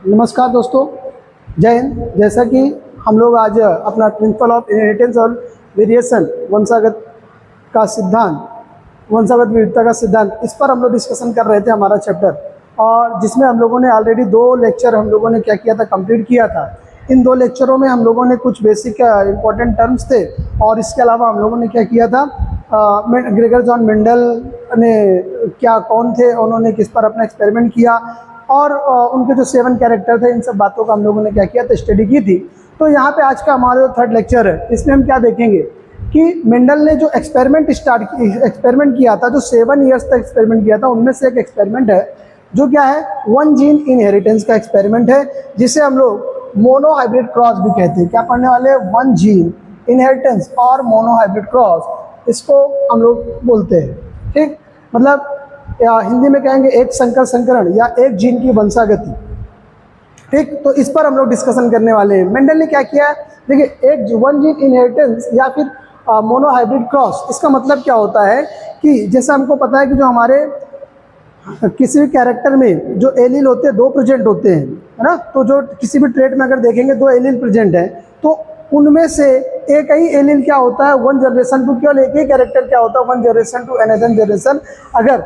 नमस्कार दोस्तों, जय हिंद। जैसा कि हम लोग आज अपना प्रिंसिपल ऑफ इनहेरिटेंस और वेरिएशन वंशागत विविधता का सिद्धांत, इस पर हम लोग डिस्कशन कर रहे थे हमारा चैप्टर, और जिसमें हम लोगों ने ऑलरेडी 2 लेक्चर हम लोगों ने क्या किया था, कंप्लीट किया था। इन 2 लेक्चरों में हम लोगों ने कुछ बेसिक इंपॉर्टेंट टर्म्स थे, और इसके अलावा हम लोगों ने क्या किया था, ग्रेगर जॉन मेंडल ने कौन थे, उन्होंने किस पर अपना एक्सपेरिमेंट किया, और उनके जो 7 कैरेक्टर थे, इन सब बातों का हम लोगों ने क्या किया था, स्टडी की थी। तो यहाँ पे आज का हमारा जो 3rd लेक्चर है, इसमें हम क्या देखेंगे कि मेंडल ने जो एक्सपेरिमेंट किया था, जो 7 ईयर्स तक एक्सपेरिमेंट किया था, उनमें से एक एक्सपेरिमेंट है जो क्या है, 1 जीन इनहेरिटेंस का एक्सपेरिमेंट है, जिसे हम लोग मोनोहाइब्रिड क्रॉस भी कहते हैं। क्या पढ़ने वाले हैं? 1 जीन इनहेरिटेंस और मोनोहाइब्रिड क्रॉस, इसको हम लोग बोलते हैं। ठीक, मतलब या हिंदी में कहेंगे एक संकर संकरण या एक जीन की वंशागति। ठीक, तो इस पर हम लोग डिस्कशन करने वाले हैं। मेंडल ने क्या किया है, देखिए, एक 1 जीन इनहेरिटेंस या फिर मोनोहाइब्रिड क्रॉस, इसका मतलब क्या होता है कि जैसे हमको पता है कि जो हमारे किसी भी कैरेक्टर में जो एलील होते हैं 2 प्रेजेंट होते हैं, है ना। तो जो किसी भी ट्रेट में अगर देखेंगे 2 एलील प्रेजेंट है, तो उनमें से एक ही एलील क्या होता है, 1 जनरेशन टू, केवल एक ही कैरेक्टर क्या होता है, 1 जनरेशन टू अनदर जनरेशन, अगर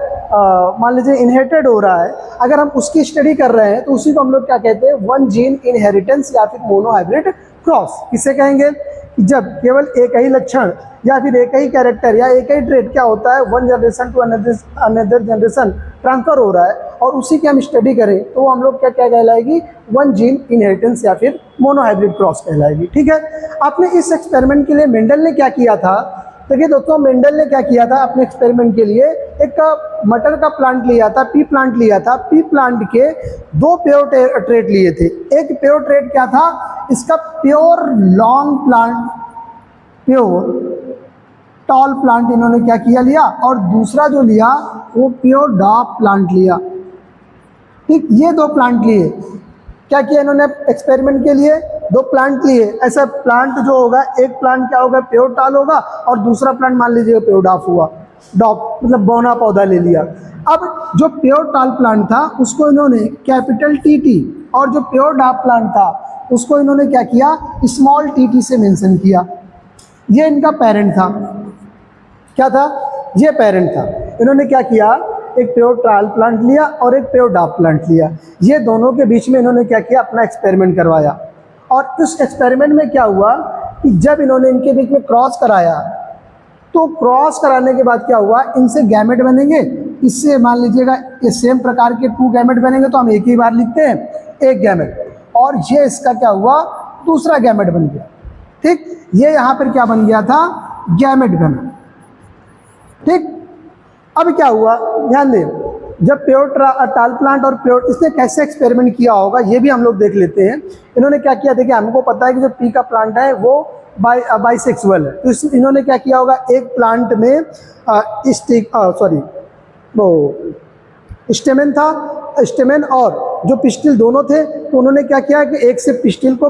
मान लीजिए इनहेरिटेड हो रहा है, अगर हम उसकी स्टडी कर रहे हैं, तो उसी को हम लोग क्या कहते हैं, 1 जीन इनहेरिटेंस या फिर मोनोहाइब्रिड क्रॉस। किसे कहेंगे? जब केवल एक ही लक्षण या फिर एक ही कैरेक्टर या एक ही ट्रेट क्या होता है, 1 generation to another generation transfer हो रहा है, और उसी की हम स्टडी करें, तो हम लोग क्या क्या कहलाएगी, 1 जीन इनहेरिटेंस या फिर मोनोहाइब्रिड क्रॉस कहलाएगी। ठीक है, आपने इस एक्सपेरिमेंट के लिए मेंडल ने क्या किया था, देखिए दोस्तों, मेंडल ने क्या किया था अपने एक्सपेरिमेंट के लिए, एक मटर का प्लांट लिया था, पी प्लांट लिया था। पी प्लांट के 2 प्योर ट्रेट लिए थे। एक प्योर ट्रेट क्या था, इसका pure long plant, pure tall plant इन्होंने क्या किया, लिया, और दूसरा जो लिया वो प्योर डार्क प्लांट लिया। ठीक, ये 2 प्लांट लिए। क्या किया इन्होंने एक्सपेरिमेंट के लिए, 2 प्लांट लिए। ऐसा प्लांट जो होगा, एक प्लांट क्या होगा, प्योर टाल होगा, और दूसरा प्लांट मान लीजिए प्योर डाफ हुआ। डॉप मतलब बौना पौधा ले लिया। अब जो प्योर टाल प्लांट था उसको इन्होंने कैपिटल टी, और जो प्योर डाफ प्लांट था उसको इन्होंने क्या किया, स्मॉल टी से मेंशन किया। ये इनका पेरेंट था। क्या था? ये पेरेंट था। इन्होंने क्या किया, एक प्योर ट्रायल प्लांट लिया और एक प्योर डार्क प्लांट लिया। ये दोनों के बीच में इन्होंने क्या किया, अपना एक्सपेरिमेंट करवाया। और उस एक्सपेरिमेंट में क्या हुआ कि जब इन्होंने इनके बीच में क्रॉस कराया, तो क्रॉस कराने के बाद क्या हुआ, इनसे गैमेट बनेंगे। इससे मान लीजिएगा ये सेम प्रकार के 2 गैमेट बनेंगे, तो हम एक ही बार लिखते हैं, एक गैमेट, और ये इसका क्या हुआ, दूसरा गैमेट बन गया। ठीक, ये यहाँ पर क्या बन गया था, गैमेट बना। ठीक, अब क्या हुआ, ध्यान दें, जब प्योर टाल प्लांट और प्योर, इसने कैसे एक्सपेरिमेंट किया होगा ये भी हम लोग देख लेते हैं। इन्होंने क्या किया, देखिए, हमको पता है कि जो पी का प्लांट है वो बाइसेक्सुअल है, तो इन्होंने क्या किया होगा, एक प्लांट में स्टेमेन था, स्टेमेन और जो पिस्टिल दोनों थे, तो उन्होंने क्या किया कि एक से पिस्टिल को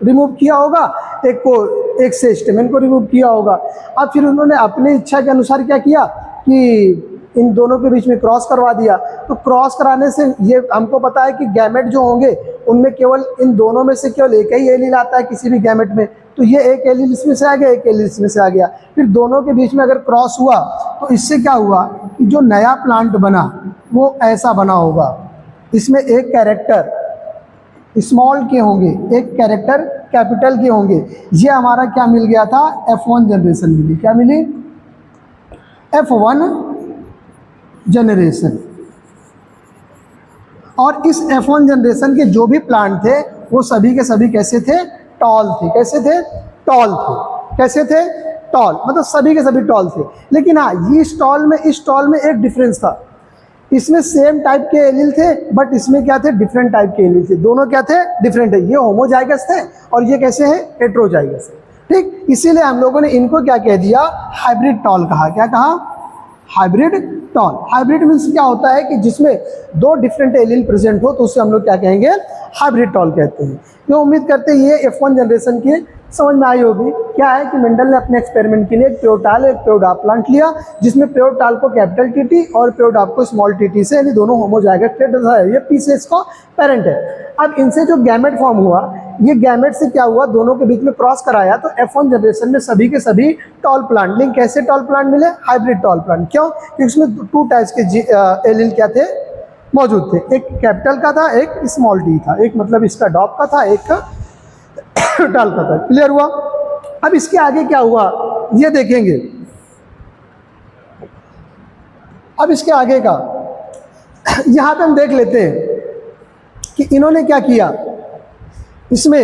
रिमूव किया होगा, एक से स्टेमेन को रिमूव किया होगा। अब फिर उन्होंने अपनी इच्छा के अनुसार क्या किया कि इन दोनों के बीच में क्रॉस करवा दिया। तो क्रॉस कराने से ये हमको पता है कि गैमेट जो होंगे उनमें केवल इन दोनों में से केवल एक ही एलील आता है किसी भी गैमेट में, तो ये एक एलील इसमें से आ गया, एक एलील इसमें से आ गया। फिर दोनों के बीच में अगर क्रॉस हुआ तो इससे क्या हुआ कि जो नया प्लांट बना वो ऐसा बना होगा। इसमें एक कैरेक्टर स्मॉल के होंगे, एक कैरेक्टर कैपिटल के होंगे। ये हमारा क्या मिल गया था, F1 जनरेशन मिली। क्या मिली? F1 generation. और इस F1 जनरेशन के जो भी प्लांट थे वो सभी के सभी कैसे थे, टॉल थे। कैसे थे? टॉल थे। कैसे थे? टॉल, मतलब सभी के सभी टॉल थे। लेकिन हाँ, इस टॉल में एक डिफरेंस था। इसमें सेम टाइप के एलील थे, बट इसमें क्या थे, डिफरेंट टाइप के एलील थे। दोनों क्या थे, डिफरेंट है। ये होमोजाइगस थे और ये कैसे हैं, हेट्रोजाइगस है। ठीक, इसीलिए हम लोगों ने इनको क्या कह दिया, हाइब्रिड टॉल कहा। क्या कहा? Hybrid toll. हाइब्रिड मीन्स क्या होता है कि जिसमें 2 डिफरेंट एलील प्रेजेंट हो, तो उसे हम लोग क्या कहेंगे, हाइब्रिड टॉल कहते हैं। तो उम्मीद करते हैं ये F1 जनरेशन की समझ में आई होगी। क्या है कि मेंडल ने अपने एक्सपेरिमेंट के लिए एक प्योर टाल, एक प्योर डार्क प्लांट लिया, जिसमें प्योर टाल को कैपिटल टी और प्योर डार्क को स्मॉल टी से, यानी दोनों होमोजाइगस ट्रेट है। ये पी से इसका पेरेंट है। अब इनसे जो गैमेट फॉर्म हुआ, ये गैमेट से क्या हुआ, दोनों के बीच में क्रॉस कराया तो F1 जनरेशन में सभी के सभी टॉल प्लांट। लेकिन कैसे टॉल प्लांट मिले? Hybrid tall plant. क्यों? क्योंकि इसमें टू टाइप्स के एलील क्या थे, मौजूद थे। एक कैपिटल का था, एक स्मॉल टी था। एक मतलब इसका डॉप का था, एक टॉल का था। क्लियर हुआ? अब इसके आगे क्या हुआ ये देखेंगे। अब इसके आगे का यहां पे हम देख लेते हैं कि इन्होंने क्या किया। इसमें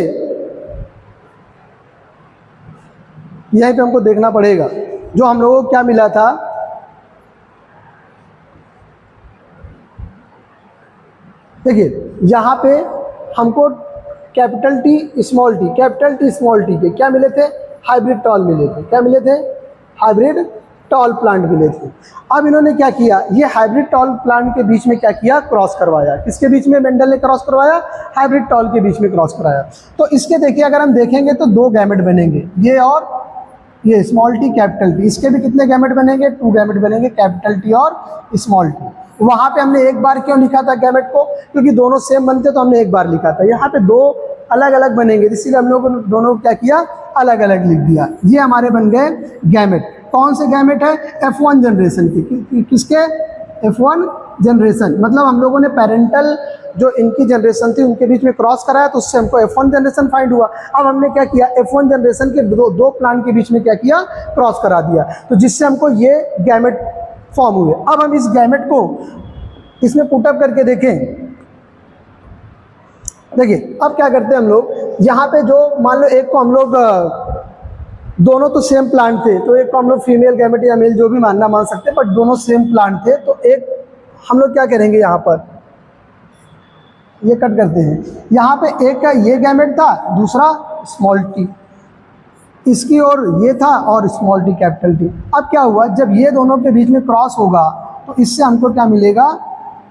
यहीं पे हमको देखना पड़ेगा जो हम लोगों को क्या मिला था। देखिए यहां पे हमको capital T small T, capital T small T के क्या मिले थे? हाइब्रिड टॉल मिले थे। क्या मिले थे? हाइब्रिड टॉल प्लांट मिले थे। अब इन्होंने क्या किया, ये हाइब्रिड टॉल प्लांट के बीच में क्या किया? क्रॉस करवाया। किसके बीच में मेंडल ने क्रॉस करवाया? हाइब्रिड टॉल के बीच में क्रॉस कराया। तो इसके देखिए अगर हम देखेंगे तो दो गैमेट बनेंगे, ये और ये स्मॉल टी कैपिटल टी। इसके भी कितने गैमेट बनेंगे? 2 गैमेट बनेंगे, कैपिटल टी और स्मॉल टी। वहां पे हमने एक बार क्यों लिखा था गैमेट को? क्योंकि दोनों सेम बनते तो हमने एक बार लिखा था। यहाँ पे दो अलग अलग बनेंगे, इसीलिए हम लोगों ने दोनों को क्या किया? अलग अलग लिख दिया। ये हमारे बन गए गैमेट। कौन से गैमेट है? F1 जनरेशन की। किसके? F1 generation. मतलब हम लोगों ने पेरेंटल जो इनकी जनरेशन थी उनके बीच में क्रॉस कराया तो उससे हमको F1 जनरेशन फाइंड हुआ। अब हमने क्या किया? F1 जनरेशन के दो प्लांट के बीच में क्या किया? क्रॉस करा दिया, तो जिससे हमको ये गैमेट फॉर्म हुए। अब हम इस गैमेट को इसमें पुटअप करके देखें। देखिए अब क्या करते हैं हम लोग, यहाँ पे जो मान लो एक को हम लोग दोनों तो सेम प्लांट थे, तो एक को हम लोग फीमेल गैमेट या मेल जो भी मानना मान सकते हैं, बट दोनों सेम प्लांट थे। तो एक हम लोग क्या करेंगे, यहाँ पर ये कट करते हैं। यहाँ पे एक का ये गैमेट था, दूसरा स्मॉल टी इसकी और ये था, और स्मॉल टी कैपिटल टी। अब क्या हुआ, जब ये दोनों के बीच में क्रॉस होगा तो इससे हमको क्या मिलेगा?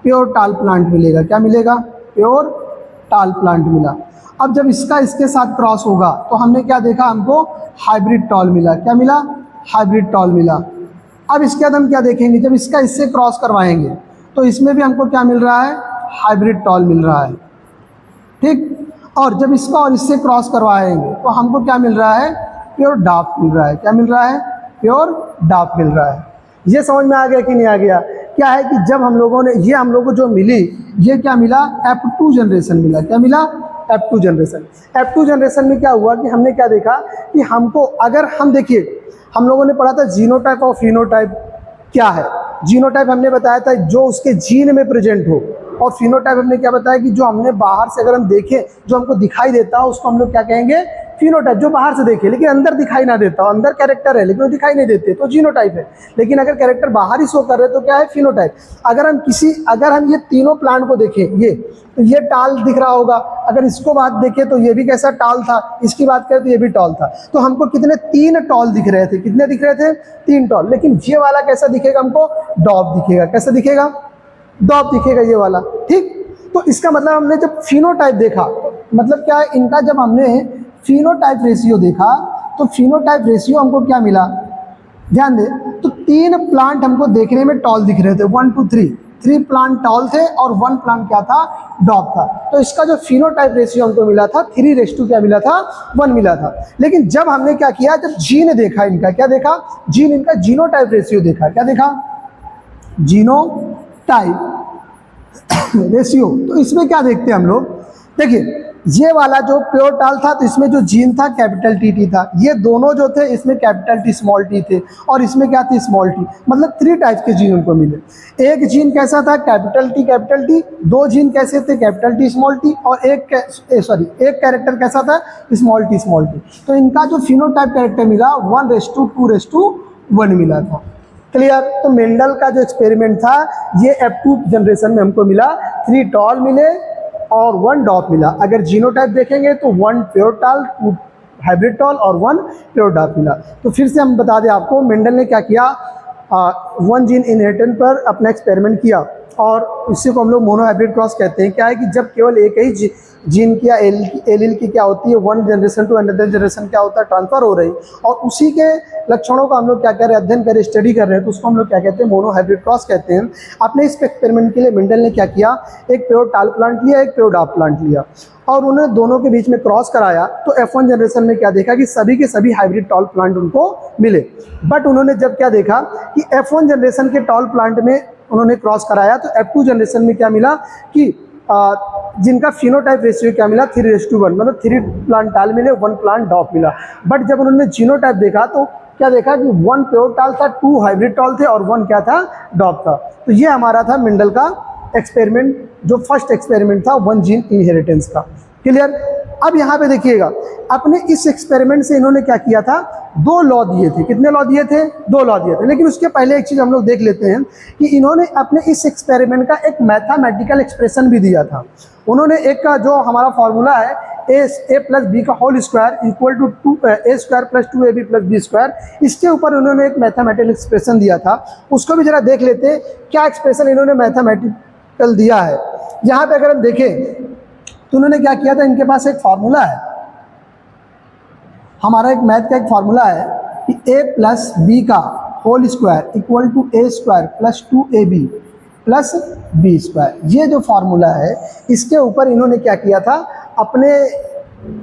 प्योर टाल प्लांट मिलेगा। क्या मिलेगा? प्योर टाल प्लांट मिला। अब जब इसका इसके साथ क्रॉस होगा तो हमने क्या देखा? हमको हाइब्रिड टॉल मिला। क्या मिला? हाइब्रिड टॉल मिला। अब इसके बाद हम क्या देखेंगे, जब इसका इससे क्रॉस करवाएंगे तो इसमें भी हमको क्या मिल रहा है? हाइब्रिड टॉल मिल रहा है। ठीक, और जब इसका और इससे क्रॉस करवाएंगे तो हमको क्या मिल रहा है? प्योर डार्क मिल रहा है। क्या मिल रहा है? प्योर डार्क मिल रहा है। ये समझ में आ गया कि नहीं आ गया? क्या है कि जब हम लोगों ने ये हम लोगों को जो मिली, ये क्या मिला? F2 जनरेशन मिला। क्या मिला? F2 generation. F2 जनरेशन में क्या हुआ कि हमने क्या देखा कि हमको, अगर हम देखिए हम लोगों ने पढ़ा था जीनोटाइप और फिनोटाइप क्या है। जीनोटाइप हमने बताया था जो उसके जीन में प्रेजेंट हो, और फिनोटाइप हमने क्या बताया कि जो हमने बाहर से अगर हम देखें, जो हमको दिखाई देता है उसको हम लोग क्या कहेंगे? फिनोटाइप। जो बाहर से देखे लेकिन अंदर दिखाई ना देता हो, अंदर कैरेक्टर है लेकिन वो दिखाई नहीं देते, तो जीनोटाइप है। लेकिन अगर कैरेक्टर बाहर ही शो कर रहे तो क्या है? फिनोटाइप। अगर हम ये तीनों प्लांट को देखें, ये तो ये टाल दिख रहा होगा, अगर इसको बात देखें तो ये भी कैसा टाल था, इसकी बात करें तो ये भी टॉल था। तो हमको कितने? 3 टॉल दिख रहे थे। कितने दिख रहे थे? 3 टॉल। लेकिन ये वाला कैसा दिखेगा हमको? डॉप दिखेगा। कैसा दिखेगा? डॉप दिखेगा ये वाला। ठीक, तो इसका मतलब हमने जब फिनोटाइप देखा, मतलब क्या है इनका, जब हमने फिनोटाइप रेशियो देखा तो फिनोटाइप रेशियो हमको क्या मिला? ध्यान दे, तो 3 प्लांट हमको देखने में टॉल दिख रहे थे। 1 2 3 प्लांट टॉल थे और 1 प्लांट क्या था? डॉप था। तो इसका जो फिनोटाइप रेशियो हमको मिला था 3:, क्या मिला था? 1 मिला था। लेकिन जब हमने क्या किया, जब जीन देखा इनका, क्या देखा? जीन, इनका जीनोटाइप रेशियो देखा। क्या देखा? Genotype ratio. तो इसमें क्या देखते हैं हम लोग? देखिए ये वाला जो प्योर टाल था तो इसमें जो जीन था कैपिटल टी था। ये दोनों जो थे इसमें कैपिटल टी स्मॉल टी थे, और इसमें क्या थी? Small T. मतलब 3 टाइप्स के जीन उनको मिले। एक जीन कैसा था? Capital T. 2 जीन कैसे थे? Capital T small T. और एक कैरेक्टर कैसा था? Small T. तो इनका जो फिनोटाइप कैरेक्टर मिला 1:2:1 मिला था। क्लियर? तो मेंडल का जो एक्सपेरिमेंट था ये F2 जनरेशन में हमको मिला। 3 टॉल मिले और 1 डॉप मिला। अगर जीनोटाइप देखेंगे तो 1 प्योर टाल, 2 हाइब्रिड टॉल और 1 प्योर डॉप मिला। तो फिर से हम बता दें आपको, मेंडल ने क्या किया? 1 जीन इनहेरिटेंस पर अपना एक्सपेरिमेंट किया। और इसी को हम लोग मोनोहाइब्रिड क्रॉस कहते हैं। क्या है कि जब केवल एक ही जीन की या एलील की क्या होती है, one generation to another generation क्या होता है, ट्रांसफर हो रही, और उसी के लक्षणों का हम लोग क्या कर रहे हैं, अध्ययन कर रहे, स्टडी कर रहे हैं, तो उसको हम लोग क्या कहते हैं, मोनोहाइब्रिड क्रॉस कहते हैं। अपने इस एक्सपेरिमेंट के लिए मेंडल ने क्या किया, एक प्योर टाल प्लांट लिया, एक प्योर डाब प्लांट लिया, और उन्होंने दोनों के बीच में क्रॉस कराया। तो F1 जनरेशन में क्या देखा कि सभी के सभी हाइब्रिड टॉल प्लांट उनको मिले। बट उन्होंने जब क्या देखा कि F1 जनरेशन के टॉल प्लांट में उन्होंने क्रॉस कराया, तो F2 जनरेशन में क्या मिला कि जिनका फिनोटाइप रेशियो क्या मिला, 3:1, मतलब 3 प्लांट टाल मिले, 1 प्लांट डॉप मिला। बट जब उन्होंने जीनोटाइप देखा तो क्या देखा कि 1 प्योर टाल था, 2 हाइब्रिड टॉल थे और 1 क्या था, डॉप था। तो ये हमारा था मेंडल का एक्सपेरिमेंट, जो फर्स्ट एक्सपेरिमेंट था वन जीन इनहेरिटेंस का। क्लियर। अब यहाँ पे देखिएगा, अपने इस एक्सपेरिमेंट से इन्होंने क्या किया था, 2 लॉ दिए थे। कितने लॉ दिए थे, 2 लॉ दिए थे। लेकिन उसके पहले एक चीज़ हम लोग देख लेते हैं कि इन्होंने अपने इस एक्सपेरिमेंट का एक मैथमेटिकल एक्सप्रेशन भी दिया था। उन्होंने एक का जो हमारा फॉर्मूला है a प्लस बी का whole square equal to a square plus 2ab plus B square, इसके ऊपर उन्होंने एक मैथमेटिकल एक्सप्रेशन दिया था। उसको भी जरा देख लेते हैं क्या एक्सप्रेशन इन्होंने मैथमेटिकल दिया है। यहाँ पे अगर हम देखें तो उन्होंने क्या किया था, इनके पास एक फार्मूला है, हमारा एक मैथ का एक फार्मूला है कि a प्लस बी का whole square equal to a square plus 2ab plus B square. ये जो फार्मूला है, इसके ऊपर इन्होंने क्या किया था, अपने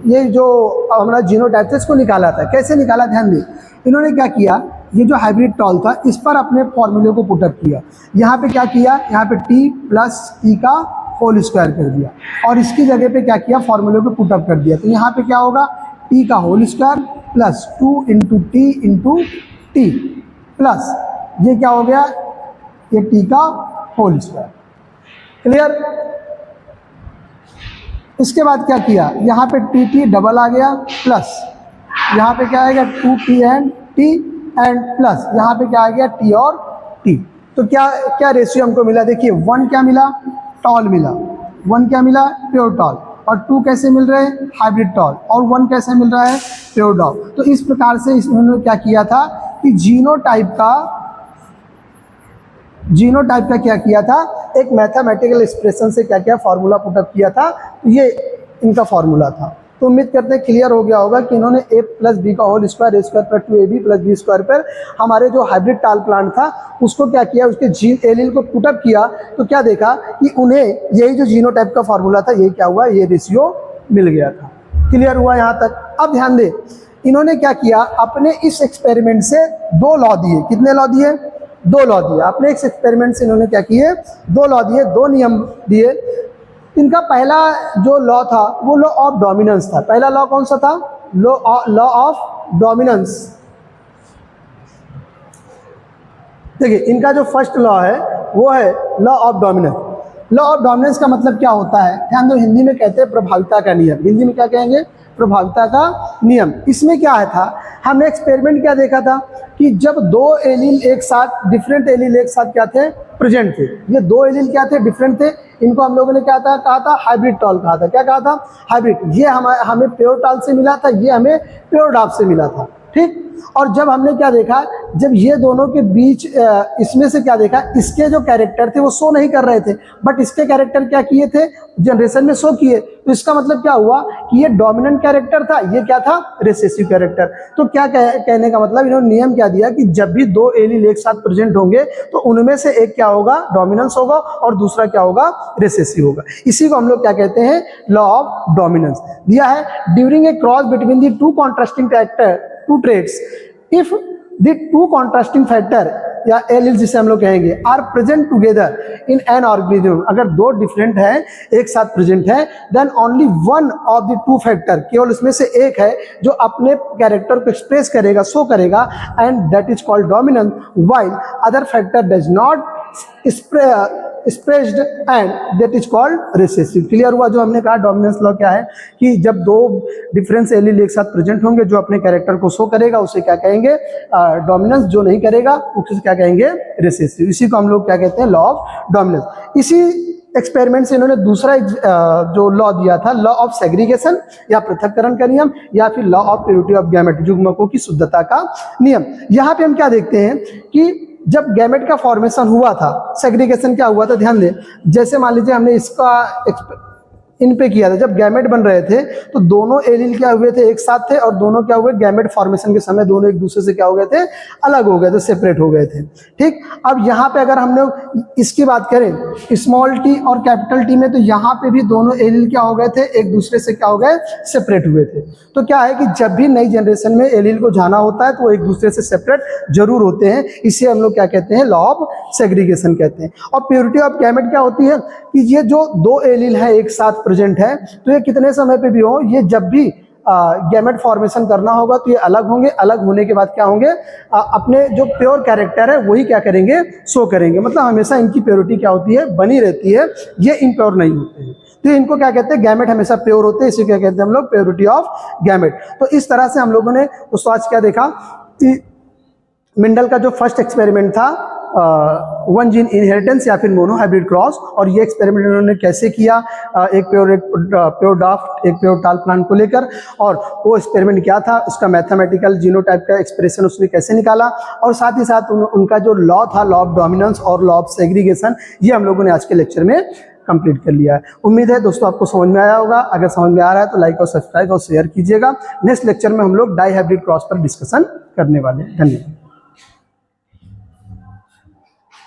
ये जो हमारा जीनोटाइप था इसको निकाला था। कैसे निकाला, ध्यान दें। इन्होंने क्या किया, ये जो हाइब्रिड टॉल था इस पर अपने फॉर्मूले को पुटअप किया। यहाँ पे क्या किया, यहाँ पे t प्लस e का होल स्क्वायर कर दिया, और इसकी जगह पे क्या किया, फॉर्मूले को पुटअप कर दिया। तो यहाँ पे क्या होगा, t का whole square plus 2 into T into T plus ये क्या हो गया, ये t का होल स्क्वायर। क्लियर। इसके बाद क्या किया, यहाँ पे टी डबल आ गया, प्लस यहाँ पे क्या आएगा 2t and t and plus यहाँ पे क्या आ गया, t और t। तो क्या क्या रेशियो हमको मिला, देखिए 1 क्या मिला, टॉल मिला, 1 क्या मिला, प्योर टॉल, और 2 कैसे मिल रहे हैं, हाइब्रिड टॉल, और 1 कैसे मिल रहा है, प्योर डॉप। तो इस प्रकार से इन्होंने क्या किया था कि जीनोटाइप का क्या किया था, एक मैथमेटिकल एक्सप्रेशन से क्या किया, फार्मूला पुटअप किया था। तो ये इनका फार्मूला था। तो उम्मीद करते हैं क्लियर हो गया होगा कि इन्होंने a प्लस बी का whole square, a square plus 2ab plus B square पर हमारे जो हाइब्रिड टाल प्लांट था उसको क्या किया, उसके जीन एलील को पुटअप किया। तो क्या देखा कि उन्हें यही जो जीनोटाइप का फार्मूला था, ये क्या हुआ, ये रेशियो मिल गया था। क्लियर हुआ यहाँ तक। अब ध्यान दें, इन्होंने क्या किया, अपने इस एक्सपेरिमेंट से 2 लॉ दिए। कितने लॉ दिए, 2 लॉ दिए। अपने इस एक्सपेरिमेंट से इन्होंने क्या किए, 2 लॉ दिए, 2 नियम दिए। इनका पहला जो लॉ था वो लॉ ऑफ डोमिनेंस था। पहला लॉ कौन सा था, लॉ ऑफ डोमिनेंस। देखिए इनका जो फर्स्ट लॉ है वो है law of dominance. Law of dominance का मतलब क्या होता है, ध्यान दो, हिंदी में कहते हैं प्रभाविता का नियम। हिंदी में क्या कहेंगे, प्रभाविता का नियम। इसमें क्या है था, हमने एक्सपेरिमेंट क्या देखा था कि जब 2 एलील एक साथ, डिफरेंट एलील एक साथ क्या थे, प्रेजेंट थे। ये 2 एलील क्या थे, डिफरेंट थे। इनको हम लोगों ने क्या था, कहा था हाइब्रिड टॉल कहा था। क्या कहा था, हाइब्रिड। ये हमें प्योर टॉल से मिला था, ये हमें प्योर डॉप से मिला था। ठीक। और जब हमने क्या देखा, जब ये दोनों के बीच इसमें से क्या देखा, इसके जो कैरेक्टर थे वो शो नहीं कर रहे थे, बट इसके कैरेक्टर क्या किए थे, जनरेशन में शो किए। तो इसका मतलब क्या हुआ कि ये डोमिनेंट कैरेक्टर था, ये क्या था, रिसेसिव कैरेक्टर। तो क्या कहने का मतलब, इन्होंने नियम क्या दिया कि जब भी 2 एलील एक साथ प्रेजेंट होंगे तो उनमें से एक क्या होगा, डोमिनेंस होगा, और दूसरा क्या होगा, रिसेसिव होगा। इसी को हम लोग क्या कहते हैं, लॉ ऑफ डोमिनेंस दिया है। During a cross between the 2 contrasting character, 2 traits, if the 2 contrasting factor या एलील जिसे हम लोग कहेंगे are present together in an organism, अगर 2 डिफरेंट हैं एक साथ प्रेजेंट है, then only 1 of the 2 factor, केवल उसमें से एक है जो अपने कैरेक्टर को एक्सप्रेस करेगा, शो करेगा, and that is called dominance, while other factor does not expressed and that is called recessive। Clear हुआ जो हमने कहा डोमिनेंस लॉ क्या है कि जब 2 डिफरेंस एलील एक साथ प्रेजेंट होंगे, जो अपने कैरेक्टर को शो करेगा उसे क्या कहेंगे, डोमिनेंस, जो नहीं करेगा उसे क्या कहेंगे, रिसेसिव। इसी को हम लोग क्या कहते हैं, लॉ ऑफ डोमिनेंस। इसी एक्सपेरिमेंट से इन्होंने दूसरा जो लॉ दिया था, लॉ ऑफ सेग्रीगेशन या पृथक्करण का नियम, या फिर law of purity of gamete, युग्मकों की शुद्धता का नियम। यहाँ पे हम क्या देखते हैं कि जब गैमेट का फॉर्मेशन हुआ था, सेग्रीगेशन क्या हुआ था ध्यान दें, जैसे मान लीजिए हमने इसका इन पे किया था, जब गैमेट बन रहे थे तो दोनों एलील क्या हुए थे, एक साथ थे, और दोनों क्या हुए, गैमेट फॉर्मेशन के समय दोनों एक दूसरे से क्या हो गए थे, अलग हो गए थे, सेपरेट हो गए थे। ठीक, अब यहाँ पे अगर हम लोग इसकी बात करें स्मॉल टी और कैपिटल टी में, तो यहाँ पे भी दोनों एलील क्या हो गए थे, एक दूसरे से क्या हो गए, सेपरेट हुए थे। तो क्या है कि जब भी नई जनरेशन में एलील को जाना होता है तो वो एक दूसरे से सेपरेट जरूर होते हैं, इसे हम लोग क्या कहते हैं, लॉ ऑफ सेग्रीगेशन कहते हैं। और प्योरिटी ऑफ गैमेट क्या होती है कि ये जो दो एलील है एक साथ प्रेजेंट है, तो ये कितने समय पे भी हो, ये जब भी गैमेट फॉर्मेशन करना होगा तो ये अलग होंगे, अलग होने के बाद क्या होंगे, अपने जो प्योर कैरेक्टर है वही क्या करेंगे, शो करेंगे। मतलब हमेशा इनकी प्योरिटी क्या होती है, बनी रहती है, ये इम्प्योर नहीं होते हैं। तो इनको क्या कहते हैं, गैमेट हमेशा प्योर होते हैं, इसे क्या कहते हैं हम लोग, प्योरिटी ऑफ गैमेट। तो इस तरह से हम लोगों ने दोस्तों आज क्या देखा कि मेंडल का जो फर्स्ट एक्सपेरिमेंट था वन जीन इनहेरिटेंस या फिर मोनो हाइब्रिड क्रॉस, और ये एक्सपेरिमेंट उन्होंने कैसे किया, एक प्योर डाफ्ट एक प्योर टाल प्लांट को लेकर, और वो एक्सपेरिमेंट क्या था, उसका मैथमेटिकल जीनोटाइप का एक्सप्रेशन उसने कैसे निकाला, और साथ ही साथ उनका जो लॉ था, लॉ ऑफ डोमिनेंस और लॉ ऑफ सेग्रीगेशन, ये हम लोगों ने आज के लेक्चर में कंप्लीट कर लिया है। उम्मीद है दोस्तों आपको समझ में आया होगा। अगर समझ में आ रहा है तो लाइक और सब्सक्राइब और शेयर कीजिएगा। नेक्स्ट लेक्चर में हम लोग डाई हाइब्रिड क्रॉस पर डिस्कशन करने वाले हैं। धन्यवाद।